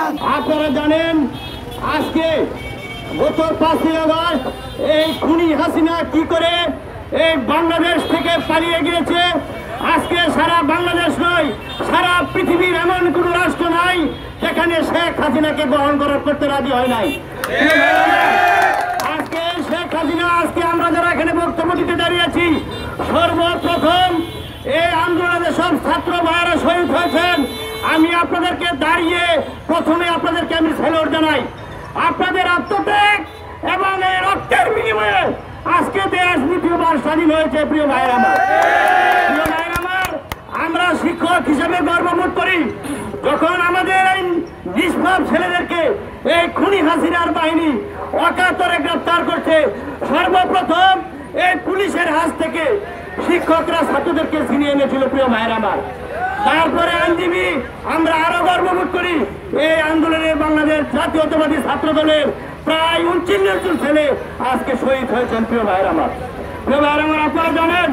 আপনারা জানেন আজকে গত 5ই আগস্ট এই খুনি হাসিনা কি করে এই বাংলাদেশ থেকে পালিয়ে গিয়েছে। আজকে সারা বাংলাদেশ নয়, সারা পৃথিবীর এমন কোন রাষ্ট্র নাই যেখানে শেখ হাসিনাকে গ্রহণ করতে রাজি হয় নাই। আজকে শেখ হাসিনা, আজকে আমরা যারা এখানে বক্তব্য দিতে দাঁড়িয়েছি, সর্বপ্রথম এই আন্দোলনে সব ছাত্র ভাইয়েরা শহীদ হয়েছেন। আমি আপনাদেরকে দাঁড়িয়ে প্রথমে আপনাদেরকে আমি স্যালুট জানাই। আপনাদের আত্মত্যাগ এবং এই রক্তের বিনিময়ে আজকে দেশ দ্বিতীয়বার স্বাধীন হয়েছে। প্রিয় ভাইয়েরা আমার, আমরা শিক্ষক হিসেবে গর্ববোধ করি যখন আমাদের এই নিষ্পাপ ছেলেদেরকে এই খুনি হাসিনার বাহিনী অকাতরে গ্রেফতার করছে। সর্বপ্রথম এই পুলিশের হাত থেকে শিক্ষকরা ছাত্রদেরকে ছিনিয়ে এনেছিল। প্রিয় ভাইয়েরা আমার, তারপরে আইনজীবী, আমরা আরো গর্ববোধ করি এই আন্দোলনে বাংলাদেশ জাতীয়তাবাদী ছাত্র দলের প্রায় 39 জন ছেলে আজকে শহীদ হয়েছেন। প্রিয় ভাইয়েরা আমার, আপনারা জানেন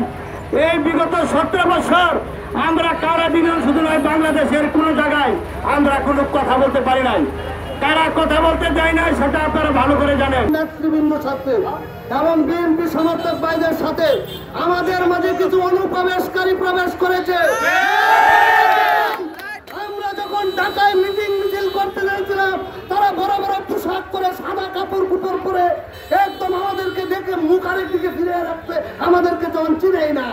এই বিগত 17 বছর আমরা কারা দিনের শুধু নয়, বাংলাদেশের কোন জায়গায় আমরা কোনো কথা বলতে পারি নাই। কারা কথা বলতে যায় না সেটা আপনারা ভালো করে জানেন। নেতৃবৃন্দ সাথে এবং বিএনপি সমর্থক ভাইদের সাথে আমাদের মাঝে কিছু অনুপ্রবেশকারী প্রবেশ করেছে। আমরা যখন ঢাকায় মিছিল করতে যাচ্ছিলাম, তারা বড় বড় পোশাক করে, সাদা কাপড় কুপড় করে একদম আমাদেরকে দেখে মুখ আরেক দিকে ফিরে রাখতে, আমাদেরকে তখন চিনেই না।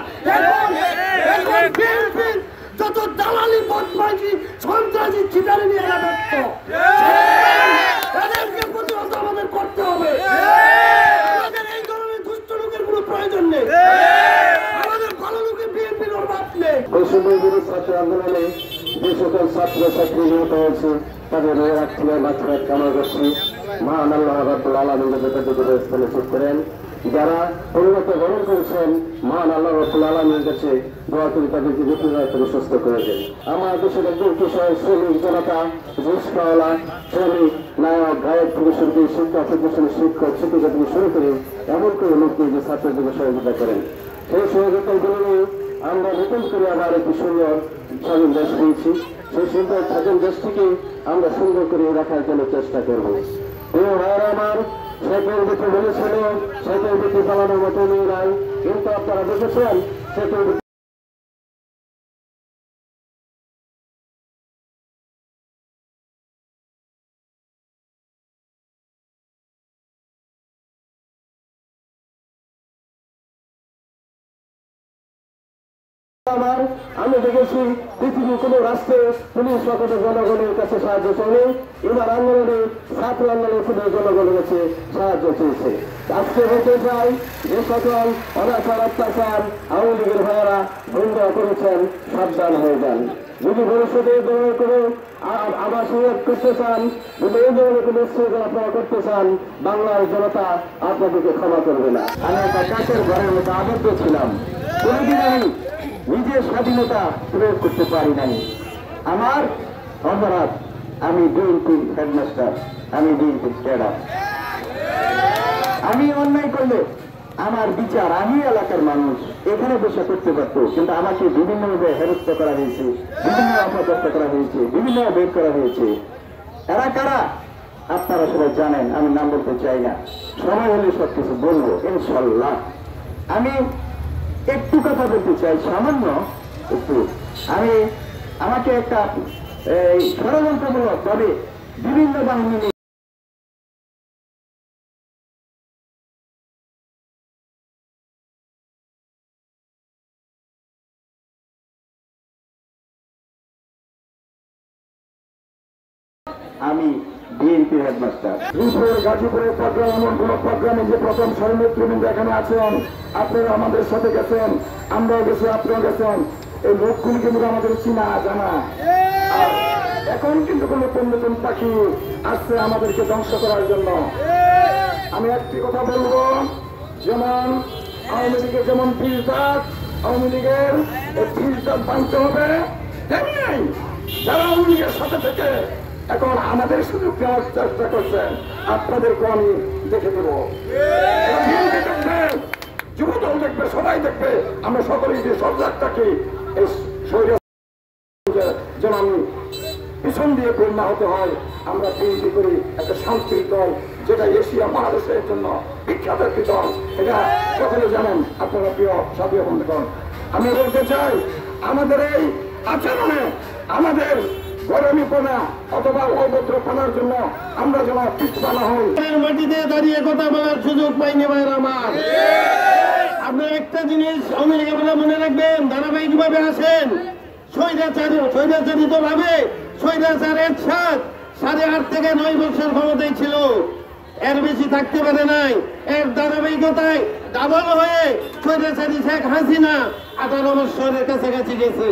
এখন বিএনপির যত দালালি, বদমাইশি, সন্ত্রাসী, চিটারি নিয়ে ব্যস্ত, এদেরকে প্রতিহত আমাদের করতে হবে। আমাদের এই ধরনের দুষ্ট লোকের কোনো প্রয়োজন নেই, আমাদের ভালো লোকের বিএনপির অভাব নেই। ছাত্র আন্দোলনে যে সকল ছাত্র ছাত্রী নিহত হয়েছে তাদের রাখছিলেন বাচ্চারা কামনা করছি। মহান আল্লাহ রাব্বুল আলামিন তাদের স্থলে চুপ করেন। যারা পরিণত গ্রহণ করেছেন, মহান আল্লাহ রাব্বুল আলামিনের কাছে দোয়া করি তাদেরকে যথাযথ সুস্থ করে দেন। আমার দেশের একজন কৃষক, শ্রমিক জনতা, রিক্সাওয়ালা, শ্রমিক, নায়ক, গায়ক থেকে শুরু করে শিক্ষক, প্রতিষ্ঠানের শিক্ষক, শিক্ষিকা থেকে শুরু করে এমন করে লোক যে ছাত্রদেরকে সহযোগিতা করেন। সেই সহযোগিতার জন্য আমরা নতুন করে আবার একটি সুন্দর স্বাধীন দেশ পেয়েছি। সেই সুন্দর স্বাধীন দেশটিকে আমরা সুন্দর করে রাখার জন্য চেষ্টা করব। আমার সেকের দিকে বলেছিল, সেকের দিকে চালানোর মতো নিয়ে নাই, কিন্তু আপনারা দেখেছেন সেকের আমি দেখেছি পৃথিবীর কোন রাষ্ট্রে পুলিশ কখনো জনগণের কাছে সাহায্য চাইনি। এবার আন্দোলনে ছাত্র আন্দোলনের পুলিশ জনগণের কাছে সাহায্য চেয়েছে। আজকে বলতে চাই যে সকল অনাচার অত্যাচার আওয়ামী লীগের ভাইয়েরা বন্ধ করেছেন, সাবধান হয়ে যান। যদি ভবিষ্যতে গ্রহণ করে আবার সুযোগ করতে চান, যদি এই ধরনের কোন স্থিতিগত আপনারা করতে চান, বাংলার জনতা আপনাদেরকে ক্ষমা করবে না। আমি একটা কাছের ঘরের মতো আবদ্ধ ছিলাম, কোনদিন আমি নিজের স্বাধীনতা প্রয়োগ করতে পারি নাই। আমার অপরাধ, আমি বিএনপি হেডমাস্টার, আমি বিএনপি ক্যাডার। আমি অন্যায় করলে আমার বিচার আমি এলাকার মানুষ এখানে বসে করতে পারত, কিন্তু আমাকে বিভিন্নভাবে হেরস্ত করা হয়েছে, বিভিন্ন অপদস্থ করা হয়েছে, বিভিন্ন বের করা হয়েছে। এরা কারা আপনারা সবাই জানেন, আমি নাম বলতে চাই না, সময় হলে সবকিছু বলবো ইনশাল্লাহ। আমি একটু কথা বলতে চাই, সামান্য একটু। আমাকে একটা ষড়যন্ত্রমূলক ভাবে বিভিন্ন বাহিনী আমি বিএনপি হেডমাস্টার। গাজীপুরের প্রোগ্রাম এমন কোন প্রোগ্রামে যে প্রথম নেতৃবৃন্দ এখানে আছেন, আপনারা আমাদের সাথে গেছেন, আমরাও গেছি, আপনারাও গেছেন। এই লোকগুলি কিন্তু আমাদের চিনা জানা। এখন কিন্তু কোন নতুন নতুন পাখি আসছে আমাদেরকে ধ্বংস করার জন্য। আমি একটি কথা বলবো, যেমন আওয়ামী লীগের যেমন ফিল্টার, আওয়ামী লীগের এই ফিল্টার বাঁধতে হবে, তেমনি যারা আওয়ামী লীগের সাথে থেকে এখন আমাদের সুযোগ দেওয়ার চেষ্টা করছেন, আপনাদেরকে আমি দেখে দেব। যুবদল দেখবে, সবাই দেখবে, আমরা সকলেই যে সজাগ থাকি যেন আমি পিছন দিয়ে পূর্ণ হতে হয়। আমরা বিএনপি করি একটা সাংস্কৃতিক দল, যেটা এশিয়া মহাদেশের জন্য বিখ্যাত একটি দল, এটা সকলে জানেন আপনারা প্রিয় সাথী বন্ধুগণ। আমি বলতে চাই আমাদের এই আচরণে আমাদের গরমিপনা অথবা অভদ্রপনার জন্য আমরা যেন পিছপানা হই। মাটিতে দাঁড়িয়ে কথা বলার সুযোগ পাইনি ভাইরা আমার। আপনার একটা জিনিস আমেরিকা বলে মনে রাখবেন, ধারাবাহিক ভাবে আসেন স্বৈরাচারিত ভাবে স্বৈরাচার এরশাদ 8.5 থেকে 9 বছর ক্ষমতায় ছিল, এর বেশি থাকতে পারে নাই। এর ধারাবাহিকতায় ডাবল হয়ে স্বৈরাচারী শেখ হাসিনা 18 বছরের কাছাকাছি গেছে,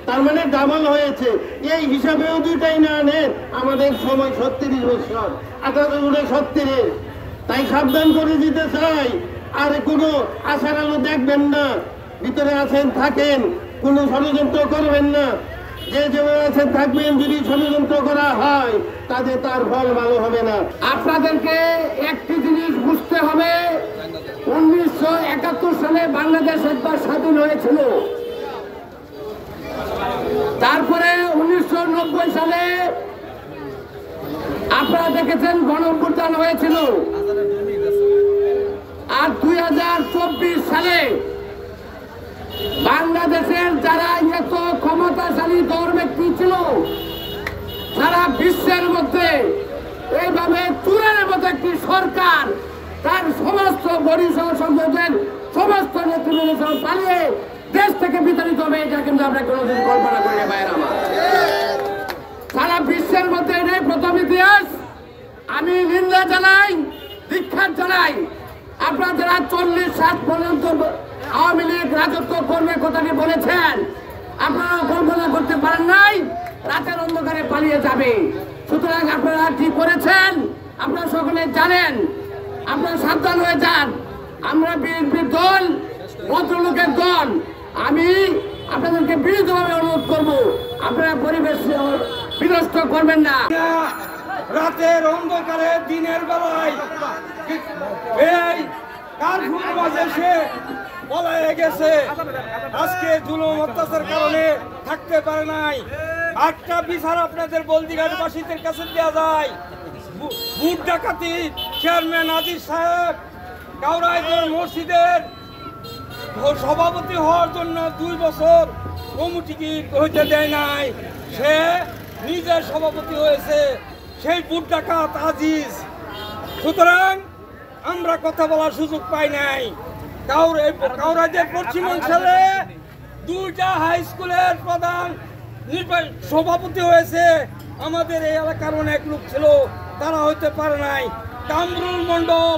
তার মানে ডাবল হয়েছে। এই হিসাবেও দুইটাই না আনেন, আমাদের সময় 36 বছর, 18 36। তাই সাবধান করে দিতে চাই, আর কোনো আশার আলো দেখবেন না, ভিতরে আছেন থাকেন, কোনো ষড়যন্ত্র করবেন না। যে যেভাবে আছেন থাকবেন, যদি ষড়যন্ত্র করা হয় তাতে তার ফল ভালো হবে না। আপনাদেরকে একটি জিনিস বুঝতে হবে, 1971 সালে বাংলাদেশ একবার স্বাধীন হয়েছিল, তারপরে 1990 সালে আপনারা দেখেছেন গণঅভ্যুত্থান হয়েছিল, আর 2024 সালে বাংলাদেশের যারা এত ক্ষমতাশালী দল ব্যক্তি ছিল সারা বিশ্বের মধ্যে এইভাবে চুরের মতো একটি সরকার তার সমস্ত বরিষ্ঠ সংসদের সমস্ত নেতৃবৃন্দ পালিয়ে দেশ থেকে বিতাড়িত হবে, এটা কিন্তু আমরা কোনোদিন কল্পনা করি বাইরে আমার। সারা বিশ্বের মধ্যে এটাই প্রথম ইতিহাস। আমি নিন্দা জানাই, ধিক্কার জানাই। আপনারা যারা 40-60 পর্যন্ত আওয়ামী লীগ রাজত্ব করবে কথাটি বলেছেন, আপনারা কল্পনা করতে পারেন নাই রাতের অন্ধকারে পালিয়ে যাবে। সুতরাং আপনারা কি করেছেন আপনারা সকলে জানেন, আপনারা সাবধান হয়ে যান। আমরা বিএনপির দল, ভদ্রলোকের দল। আমি আপনাদেরকে বিনীতভাবে অনুরোধ করবো, আপনারা পরিবেশ বিনষ্ট করবেন না। রাতের অন্ধকারে দিনের বেলায় এই কারফুর মাঝে সে পলায়ে গেছে, আজকে জুলুম অত্যাচার কারণে থাকতে পারে নাই। একটা বিচার আপনাদের বলদিঘাটবাসীদের কাছে দেওয়া যায়। বুট ডাকাতি চেয়ারম্যান আজিজ সাহেব কাউরাইদের মসজিদের সভাপতি হওয়ার জন্য 2 বছর কমিটিকে হইতে দেয় নাই, সে নিজের সভাপতি হয়েছে, সেই বুট ডাকাত আজিজ। সুতরাং আমরা কথা বলার সুযোগ পাই নাই। কাউরাইদের পশ্চিমাঞ্চলে 2টা হাই স্কুলের প্রধান সভাপতি হয়েছে, আমাদের এই এলাকার অনেক লোক ছিল, তারা হইতে পারে নাই। কামরুল মন্ডল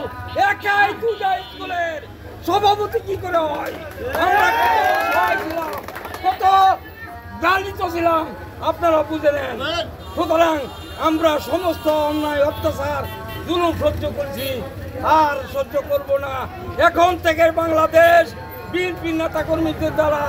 একাই 2টা স্কুলের সভাপতি কি করে হয়? আমরা কত দালিত ছিলাম আপনারা বুঝে নেন। সুতরাং আমরা সমস্ত অন্যায় অত্যাচার জুলুম সহ্য করেছি, আর সহ্য করব না। এখন থেকে বাংলাদেশ বিএনপি নেতা কর্মীদের দ্বারা